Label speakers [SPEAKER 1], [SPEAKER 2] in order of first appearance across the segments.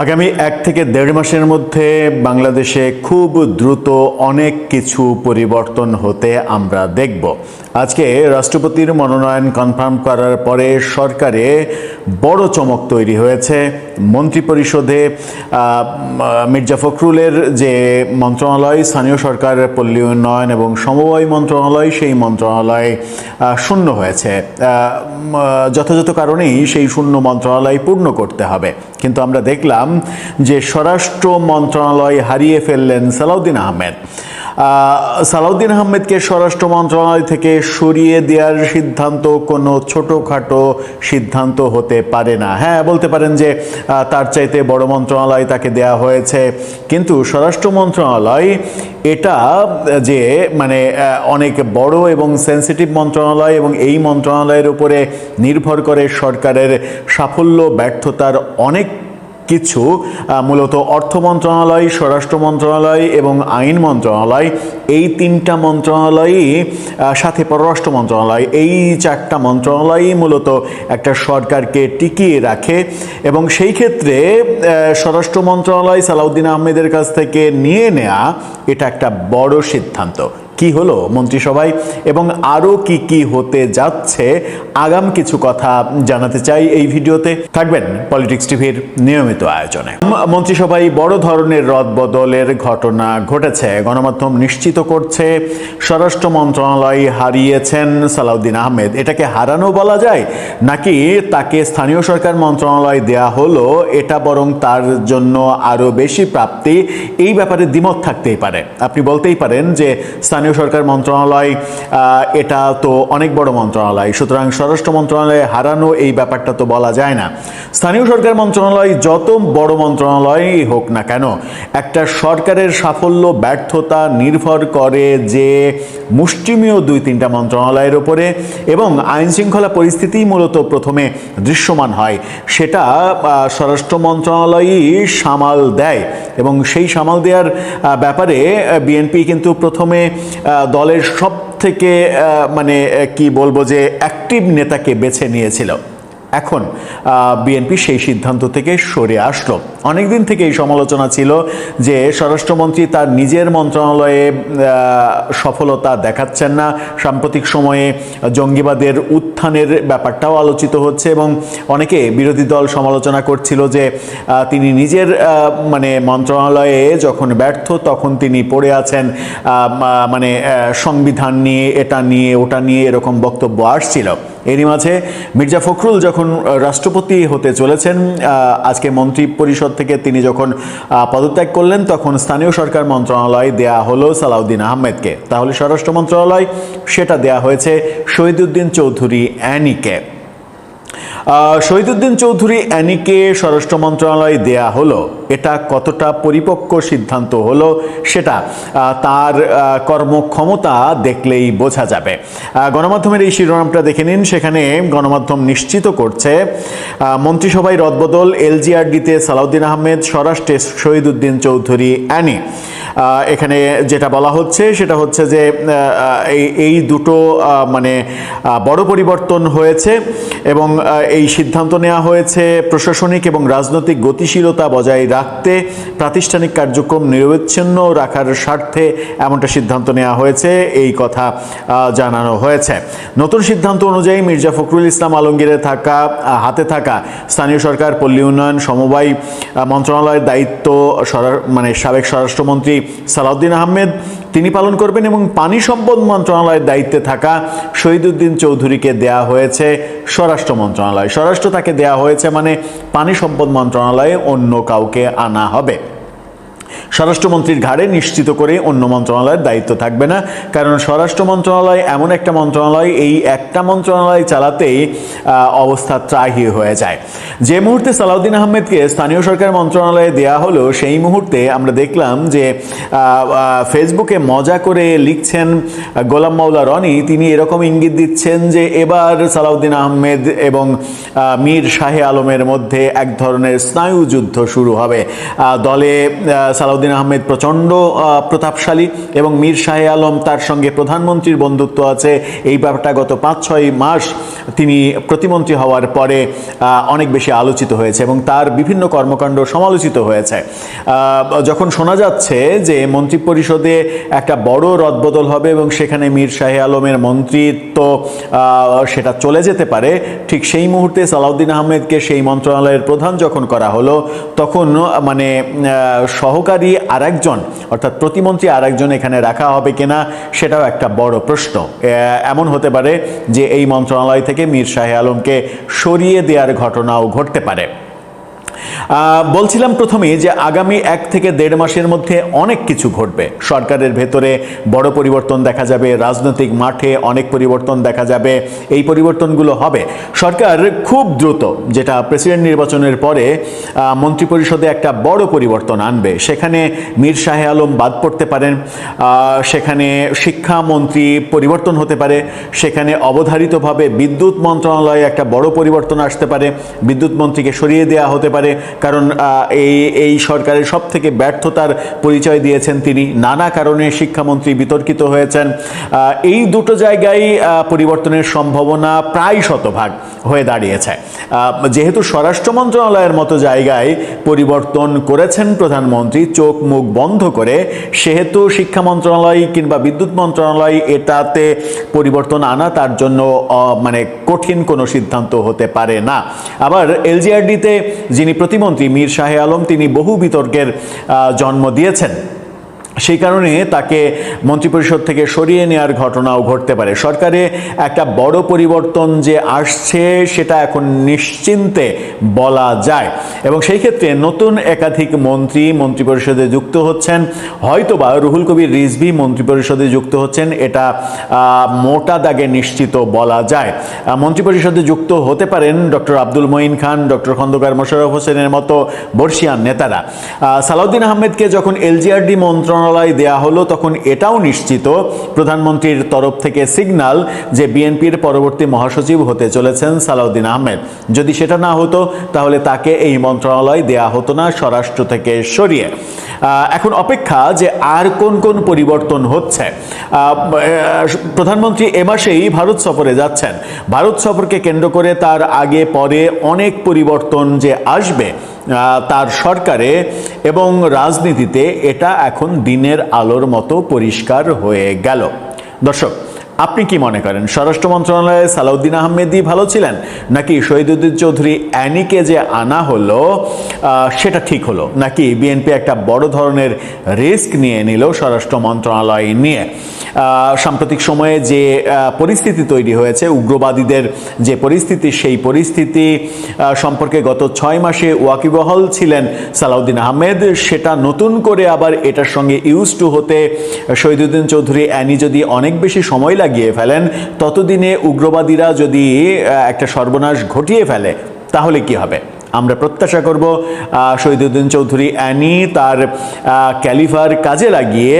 [SPEAKER 1] আগামী 1 থেকে 1.5 মাসের মধ্যে বাংলাদেশে খুব দ্রুত অনেক কিছু পরিবর্তন হতে আমরা দেখব। আজকে রাষ্ট্রপতির মনোনয়ন কনফার্ম করার পরে সরকারে বড় চমক তৈরি হয়েছে। মন্ত্রিপরিষদে মির্জা ফখরুলের যে মন্ত্রণালয়, স্থানীয় সরকার, পল্লী উন্নয়ন এবং সমবায় মন্ত্রণালয়, সেই মন্ত্রণালয় শূন্য হয়েছে। যথাযথ কারণেই সেই শূন্য মন্ত্রণালয় পূর্ণ করতে হবে। কিন্তু আমরা দেখলাম যে স্বরাষ্ট্র মন্ত্রণালয় হারিয়ে ফেললেন সালাউদ্দিন আহমেদ। সালাউদ্দিন আহমেদকে স্বরাষ্ট্র মন্ত্রণালয় থেকে সরিয়ে দেওয়ার সিদ্ধান্ত কোনো ছোটোখাটো সিদ্ধান্ত হতে পারে না। হ্যাঁ, বলতে পারেন যে তার চাইতে বড় মন্ত্রণালয় তাকে দেয়া হয়েছে, কিন্তু স্বরাষ্ট্র মন্ত্রণালয় এটা যে অনেক বড় এবং সেন্সিটিভ মন্ত্রণালয়, এবং এই মন্ত্রণালয়ের উপরে নির্ভর করে সরকারের সাফল্য ব্যর্থতার অনেক কিছু। মূলত অর্থ মন্ত্রণালয়, স্বরাষ্ট্র মন্ত্রণালয় এবং আইন মন্ত্রণালয়, এই 3টা মন্ত্রণালয়ই, সাথে পররাষ্ট্র মন্ত্রণালয়, এই 4টা মন্ত্রণালয়ই মূলত একটা সরকারকে টিকিয়ে রাখে। এবং সেই ক্ষেত্রে স্বরাষ্ট্র মন্ত্রণালয় সালাউদ্দিন আহমেদের কাছ থেকে নিয়ে নেওয়া এটা একটা বড় সিদ্ধান্ত। কি হলো মন্ত্রিসভায় এবং আরও কি কি হতে যাচ্ছে, আগাম কিছু কথা জানাতে চাই এই ভিডিওতে। থাকবেন পলিটিক্স টিভির নিয়মিত আয়োজনে। মন্ত্রিসভায় বড় ধরনের রদবদলের ঘটনা ঘটেছে। গণমাধ্যম নিশ্চিত করছে স্বরাষ্ট্র মন্ত্রণালয় হারিয়েছেন সালাউদ্দিন আহমেদ। এটাকে হারানো বলা যায়, নাকি তাকে স্থানীয় সরকার মন্ত্রণালয় দেয়া হলো এটা বরং তার জন্য আরও বেশি প্রাপ্তি? এই ব্যাপারে দ্বিমত থাকতেই পারে। আপনি বলতেই পারেন যে স্থানীয় সরকার মন্ত্রণালয় এটা তো অনেক বড় মন্ত্রণালয়, সুতরাং স্বরাষ্ট্র মন্ত্রণালয়ে হারানো এই ব্যাপারটা তো বলা যায় না। স্থানীয় সরকার মন্ত্রণালয় যত বড় মন্ত্রণালয়ই হোক না কেন, একটা সরকারের সাফল্য ব্যর্থতা নির্ভর করে যে মুষ্টিমেয় 2-3টা মন্ত্রণালয়ের উপরে, এবং আইন শৃঙ্খলা পরিস্থিতি মূলত প্রথমে দৃশ্যমান হয়। সেটা স্বরাষ্ট্র মন্ত্রণালয়ই সামাল দেয়, এবং সেই সামাল দেওয়ার ব্যাপারে বিএনপি কিন্তু প্রথমে দলের সব থেকে কি বলবো যে অ্যাক্টিভ নেতাকে বেছে নিয়েছিল। এখন বিএনপি সেই সিদ্ধান্ত থেকে সরে আসলো। অনেকদিন থেকে এই সমালোচনা ছিল যে স্বরাষ্ট্রমন্ত্রী তার নিজের মন্ত্রণালয়ে সফলতা দেখাচ্ছেন না। সাম্প্রতিক সময়ে জঙ্গিবাদের উত্থানের ব্যাপারটাও আলোচিত হচ্ছে, এবং অনেকে বিরোধী দল সমালোচনা করছিল যে তিনি নিজের মন্ত্রণালয়ে যখন ব্যর্থ তখন তিনি পড়ে আছেন সংবিধান নিয়ে, এটা নিয়ে, ওটা নিয়ে, এরকম বক্তব্য আসছিল। এরই মাঝে মির্জা ফখরুল যখন রাষ্ট্রপতি হতে চলেছেন, আজকে মন্ত্রী পরিষদ থেকে তিনি যখন পদত্যাগ করলেন, তখন স্থানীয় সরকার মন্ত্রণালয় দেয়া হলো সালাউদ্দিন আহমেদকে। তাহলে স্বরাষ্ট্র মন্ত্রণালয় সেটা দেয়া হয়েছে শহীদউদ্দিন চৌধুরী অ্যানিকে। শহীদউদ্দিন চৌধুরী অ্যানিকে স্বরাষ্ট্র মন্ত্রণালয় দেয়া হলো, এটা কতটা পরিপক্ক সিদ্ধান্ত হলো সেটা তার কর্মক্ষমতা দেখলেই বোঝা যাবে। গণমাধ্যমের এই শিরোনামটা দেখে নিন। সেখানে গণমাধ্যম নিশ্চিত করছে মন্ত্রিসভায় রদবদল, এলজিআরডিতে সালাউদ্দিন আহমেদ, স্বরাষ্ট্রে শহীদউদ্দিন চৌধুরী অ্যানি। এখানে যেটা বলা হচ্ছে সেটা হচ্ছে যে এই দুটো বড় পরিবর্তন হয়েছে, এবং এই সিদ্ধান্ত নেওয়া হয়েছে প্রশাসনিক এবং রাজনৈতিক গতিশীলতা বজায় রাখতে, প্রাতিষ্ঠানিক কার্যক্রম নিরবচ্ছিন্ন রাখার স্বার্থে এমনটা সিদ্ধান্ত নেওয়া হয়েছে, এই কথা জানানো হয়েছে। নতুন সিদ্ধান্ত অনুযায়ী মির্জা ফখরুল ইসলাম আলমগীরের হাতে থাকা স্থানীয় সরকার, পল্লী উন্নয়ন, সমবায় মন্ত্রণালয়ের দায়িত্ব সাবেক স্বরাষ্ট্রমন্ত্রী সালাউদ্দিন আহমেদ তিনি পালন করবেন, এবং পানি সম্পদ মন্ত্রণালয়ের দায়িত্বে থাকা শহীদউদ্দিন চৌধুরীকে দেয়া হয়েছে স্বরাষ্ট্র মন্ত্রণালয়। স্বরাষ্ট্র তাকে দেয়া হয়েছে পানি সম্পদ মন্ত্রণালয়ে অন্য কাউকে আনা হবে। স্বরাষ্ট্রমন্ত্রীর ঘাড়ে নিশ্চিত করে অন্য মন্ত্রণালয়ের দায়িত্ব থাকবে না, কারণ স্বরাষ্ট্র মন্ত্রণালয় এমন একটা মন্ত্রণালয়, এই একটা মন্ত্রণালয় চালাতেই অবস্থা ত্রাহি হয়ে যায়। যে মুহূর্তে সালাউদ্দিন আহমেদকে স্থানীয় সরকার মন্ত্রণালয়ে দেয়া হলো, সেই মুহূর্তে আমরা দেখলাম যে ফেসবুকে মজা করে লিখছেন গোলাম মাওলা রনি, তিনি এরকম ইঙ্গিত দিচ্ছেন যে এবার সালাউদ্দিন আহমেদ এবং মীর শাহে আলমের মধ্যে এক ধরনের স্নায়ুযুদ্ধ শুরু হবে। দলে সালাউদ্দিন আহমেদ প্রচণ্ড প্রতাপশালী, এবং মীর শাহে আলম তার সঙ্গে প্রধানমন্ত্রীর বন্ধুত্ব আছে। এই ব্যাপারটা গত 5-6 মাস তিনি প্রতিমন্ত্রী হওয়ার পরে অনেক বেশি আলোচিত হয়েছে এবং তার বিভিন্ন কর্মকাণ্ড সমালোচিত হয়েছে। যখন শোনা যাচ্ছে যে মন্ত্রিপরিষদে একটা বড় রদবদল হবে এবং সেখানে মীর শাহে আলমের মন্ত্রিত্ব সেটা চলে যেতে পারে, ঠিক সেই মুহূর্তে সালাউদ্দিন আহমেদকে সেই মন্ত্রণালয়ের প্রধান যখন করা হলো, তখন মানে সহকারী আরেকজন অর্থাৎ প্রতিমন্ত্রী আরেকজন এখানে রাখা হবে কিনা সেটাও একটা বড় প্রশ্ন। এমন হতে পারে যে এই মন্ত্রণালয় থেকে মীর শাহে আলমকে সরিয়ে দেওয়ার ঘটনাও ঘটতে পারে। বলছিলাম প্রথমেই যে আগামী 1 থেকে 1.5 মাসের মধ্যে অনেক কিছু ঘটবে। সরকারের ভেতরে বড় পরিবর্তন দেখা যাবে, রাজনৈতিক মাঠে অনেক পরিবর্তন দেখা যাবে। এই পরিবর্তনগুলো হবে। সরকার খুব দ্রুত, যেটা প্রেসিডেন্ট নির্বাচনের পরে মন্ত্রিপরিষদে একটা বড় পরিবর্তন আনবে। সেখানে মীর শাহে আলম বাদ পড়তে পারেন, সেখানে শিক্ষামন্ত্রী পরিবর্তন হতে পারে, সেখানে অবধারিতভাবে বিদ্যুৎ মন্ত্রণালয়ে একটা বড় পরিবর্তন আসতে পারে, বিদ্যুৎ মন্ত্রীকে সরিয়ে দেওয়া হতে পারে, কারণ এই সরকারের সব থেকে ব্যর্থতার পরিচয় দিয়েছেন তিনি। নানা কারণে শিক্ষামন্ত্রী বিতর্কিত হয়েছেন। এই দুটো জায়গায় পরিবর্তনের সম্ভাবনা প্রায় শতভাগ হয়ে দাঁড়িয়েছে। যেহেতু স্বরাষ্ট্র মন্ত্রণালয়ের মতো জায়গায় পরিবর্তন করেছেন প্রধানমন্ত্রী চোখ মুখ বন্ধ করে, সেহেতু শিক্ষা মন্ত্রণালয় কিংবা বিদ্যুৎ মন্ত্রণালয় এটাতে পরিবর্তন আনা তার জন্য মানে কঠিন কোনো সিদ্ধান্ত হতে পারে না। আবার এলজিআরডিতে যিনি প্রতিমন্ত্রী মীর শাহে আলম, তিনি বহু বিতর্কের জন্ম দিয়েছেন। সেই কারণে তাকে মন্ত্রিপরিষদ থেকে সরিয়ে নেওয়ার ঘটনাও ঘটতে পারে। সরকারে একটা বড় পরিবর্তন যে আসছে সেটা এখন নিশ্চিন্তে বলা যায় এবং সেই ক্ষেত্রে নতুন একাধিক মন্ত্রী মন্ত্রিপরিষদে যুক্ত হচ্ছেন। হয়তোবা রুহুল কবির রিজভী মন্ত্রিপরিষদে যুক্ত হচ্ছেন, এটা মোটা দাগে নিশ্চিত বলা যায়। মন্ত্রিপরিষদে যুক্ত হতে পারেন ডক্টর আব্দুল মঈন খান, ডক্টর খন্দকার মোশাররফ হোসেনের মতো বর্ষিয়ান নেতারা। সালাউদ্দিন আহমেদকে যখন এলজিআরডি মন্ত্রণালয় দেয়া হলো, তখন এটাও নিশ্চিত প্রধানমন্ত্রীর তরফ থেকে সিগন্যাল যে বিএনপির পরবর্তী মহাসচিব হতে চলেছেন সালাউদ্দিন আহমেদ। যদি সেটা না হতো তাহলে তাকে এই মন্ত্রণালয় দেয়া হতো না স্বরাষ্ট্র থেকে সরিয়ে। এখন অপেক্ষা যে আর কোন কোন পরিবর্তন হচ্ছে। প্রধানমন্ত্রী এ মাসেই ভারত সফরে যাচ্ছেন। ভারত সফরকে কেন্দ্র করে তার আগে পরে অনেক পরিবর্তন যে আসবে তার সরকারে এবং রাজনীতিতে, এটা এখন দিনের আলোর মতো পরিষ্কার হয়ে গেল। দর্শক, আপনি কি মনে করেন স্বরাষ্ট্র মন্ত্রণালয়ে সালাউদ্দিন আহমেদই ভালো ছিলেন, নাকি শহীদুদ্দিন চৌধুরী অ্যানিকে যে আনা হলো সেটা ঠিক হলো, নাকি বিএনপি একটা বড় ধরনের রিস্ক নিয়ে নিল স্বরাষ্ট্র মন্ত্রণালয় নিয়ে? সাম্প্রতিক সময়ে যে পরিস্থিতি তৈরি হয়েছে, উগ্রবাদীদের যে পরিস্থিতি, সেই পরিস্থিতি সম্পর্কে গত 6 মাসে ওয়াকিবহাল ছিলেন সালাউদ্দিন আহমেদ। সেটা নতুন করে আবার এটার সঙ্গে ইউজ টু হতে শহীদুদ্দিন চৌধুরী অ্যানি যদি অনেক বেশি সময় লাগিয়ে ফেলেন, ততদিনে উগ্রবাদীরা যদি একটা সর্বনাশ ঘটিয়ে ফেলে, তাহলে কি হবে? আমরা প্রত্যাশা করব শহীদুদ্দিন চৌধুরী অ্যানি তার ক্যালিফার কাজে লাগিয়ে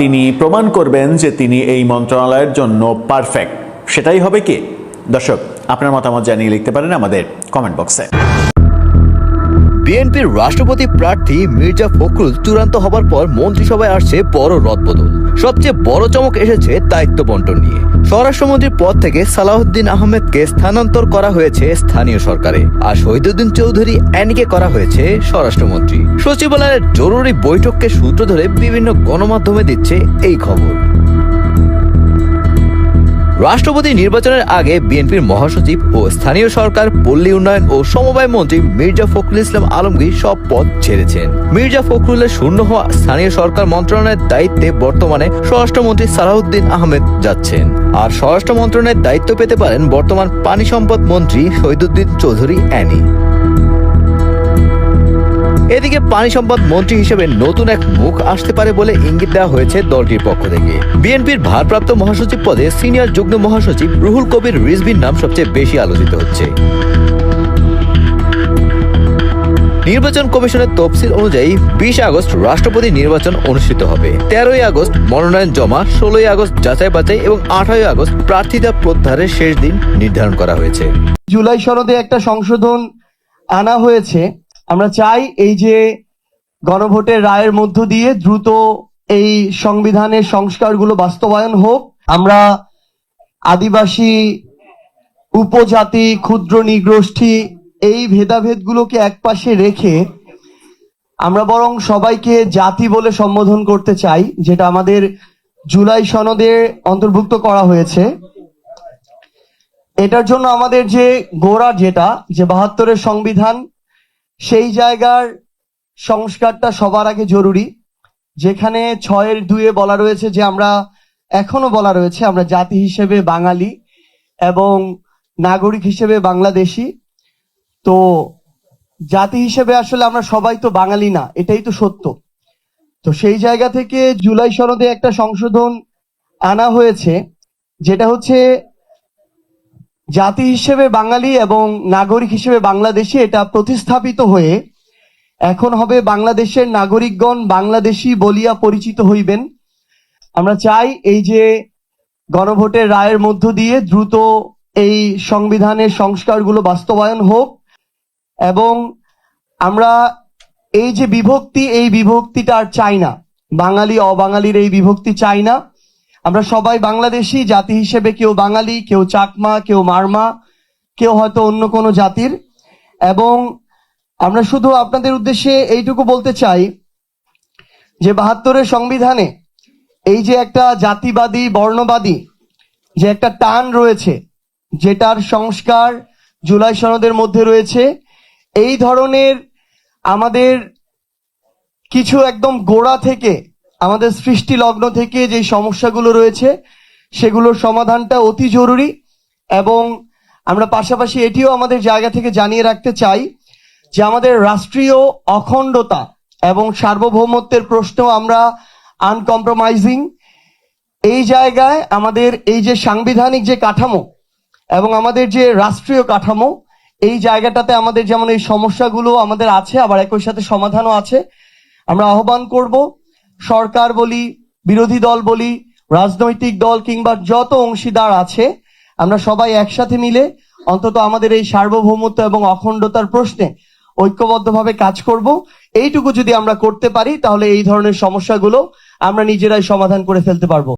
[SPEAKER 1] তিনি প্রমাণ করবেন যে তিনি এই মন্ত্রণালয়ের জন্য পারফেক্ট। সেটাই হবে কি? দর্শক, আপনার মতামত জানিয়ে লিখতে পারেন আমাদের কমেন্ট বক্সে।
[SPEAKER 2] বিএনপির রাষ্ট্রপতি প্রার্থী মির্জা ফখরুল চূড়ান্ত হবার পর মন্ত্রিসভায় আসছে বড় রদবদল। সবচেয়ে বড় চমক এসেছে দায়িত্ব বন্টন নিয়ে। স্বরাষ্ট্রমন্ত্রীর পদ থেকে সালাউদ্দিন আহমেদকে স্থানান্তর করা হয়েছে স্থানীয় সরকারে, আর শহীদুদ্দিন চৌধুরী অ্যানিকে করা হয়েছে স্বরাষ্ট্রমন্ত্রী। সচিবালয়ের জরুরি বৈঠককে সূত্র ধরে বিভিন্ন গণমাধ্যমে দিচ্ছে এই খবর। রাষ্ট্রপতি নির্বাচনের আগে বিএনপির মহাসচিব ও স্থানীয় সরকার, পল্লী উন্নয়ন ও সমবায় মন্ত্রী মির্জা ফখরুল ইসলাম আলমগীর সব পদ ছেড়েছেন। মির্জা ফখরুলের শূন্য হওয়া স্থানীয় সরকার মন্ত্রণালয়ের দায়িত্বে বর্তমানে স্বরাষ্ট্রমন্ত্রী সালাউদ্দিন আহমেদ যাচ্ছেন, আর স্বরাষ্ট্র মন্ত্রণালয়ের দায়িত্ব পেতে পারেন বর্তমান পানি সম্পদ মন্ত্রী শহীদুদ্দিন চৌধুরী অ্যানি। এদিকে পানি সম্পদ মন্ত্রী হিসেবে নতুন এক মুখ আসতে পারে বলে ইঙ্গিত দেওয়া হয়েছে দলটির পক্ষ থেকে। বিএনপির ভারপ্রাপ্ত মহাসচিব পদে সিনিয়র যুগ্ম মহাসচিব রুহুল কবির রিজভীর নাম সবচেয়ে বেশি আলোচিত হচ্ছে। নির্বাচন কমিশনের তফসিল অনুযায়ী 20 আগস্ট রাষ্ট্রপতি নির্বাচন অনুষ্ঠিত হবে। 13ই আগস্ট মনোনয়ন জমা, 16ই আগস্ট যাচাই বাছাই এবং 18ই আগস্ট প্রার্থিতা প্রত্যাহারের শেষ দিন নির্ধারণ করা হয়েছে।
[SPEAKER 3] জুলাই সনদে একটা সংশোধন আনা হয়েছে। আমরা চাই এই যে গণভোটের রায়ের মধ্য দিয়ে দ্রুত এই সংবিধানের সংস্কারগুলো বাস্তবায়ন হোক। আমরা আদিবাসী উপজাতি, ক্ষুদ্র নৃগোষ্ঠী এই ভেদাভেদগুলোকে একপাশে রেখে আমরা বরং সবাইকে জাতি বলে সম্বোধন করতে চাই, যেটা আমাদের জুলাই সনদে অন্তর্ভুক্ত করা হয়েছে। এটার জন্য আমাদের যে গোড়া যেটা যে ৭২-এর সংবিধান, সেই জায়গার সংস্কারটা সবার আগে জরুরি। যেখানে ৬-এর ২-এ বলা রয়েছে যে এখনো বলা রয়েছে আমরা জাতি হিসেবে বাঙালি এবং নাগরিক হিসেবে বাংলাদেশি। তো জাতি হিসেবে আসলে আমরা সবাই তো বাঙালি না, এটাই তো সত্য। তো সেই জায়গা থেকে জুলাই সনদে একটা সংশোধন আনা হয়েছে, যেটা হচ্ছে জাতি হিসেবে বাঙালি এবং নাগরিক হিসেবে বাংলাদেশি এটা প্রতিস্থাপিত হয়ে এখন হবে বাংলাদেশের নাগরিকগণ বাংলাদেশি বলিয়া পরিচিত হইবেন। আমরা চাই এই যে গণভোটের রায়ের মধ্য দিয়ে দ্রুত এই সংবিধানের সংস্কারগুলো বাস্তবায়ন হোক এবং আমরা এই যে বিভক্তি, এই বিভক্তিটা আর চাই না। বাঙালি অবাঙালির এই বিভক্তি চাই না। আমরা সবাই বাংলাদেশি, জাতি হিসেবে কেউ বাঙালি, কেউ চাকমা, কেউ মারমা, কেউ হয়তো অন্য কোনো জাতির। এবং আমরা শুধু আপনাদের উদ্দেশ্যে এইটুকু বলতে চাই যে ৭২-এর সংবিধানে এই যে একটা জাতিবাদী বর্ণবাদী যে একটা টান রয়েছে, যেটার সংস্কার জুলাই সনদের মধ্যে রয়েছে, এই ধরনের আমাদের কিছু একদম গোড়া থেকে আমাদের সৃষ্টি লগ্ন থেকে যে সমস্যাগুলো রয়েছে সেগুলোর সমাধানটা অতি জরুরি। এবং আমরা পাশাপাশি এটিও আমাদের জায়গা থেকে জানিয়ে রাখতে চাই যে আমাদের রাষ্ট্রীয় অখণ্ডতা এবং সার্বভৌমত্বের প্রশ্ন আমরা আনকম্প্রোমাইজিং। এই জায়গায় আমাদের এই যে সাংবিধানিক যে কাঠামো এবং আমাদের যে রাষ্ট্রীয় কাঠামো, এই জায়গাটাতে আমাদের যেমন এই সমস্যাগুলো আমাদের আছে, আবার একই সাথে সমাধানও আছে। আমরা আহ্বান করব সরকার বলি, বিরোধী দল বলি, রাজনৈতিক দল কিংবা যত অংশীদার আছে, আমরা সবাই একসাথে মিলে অন্তত আমাদের এই সার্বভৌমত্ব এবং অখণ্ডতার প্রশ্নে ঐক্যবদ্ধভাবে কাজ করব। এইটুকু যদি আমরা করতে পারি তাহলে এই ধরনের সমস্যাগুলো আমরা নিজেরাই সমাধান করে ফেলতে পারবো।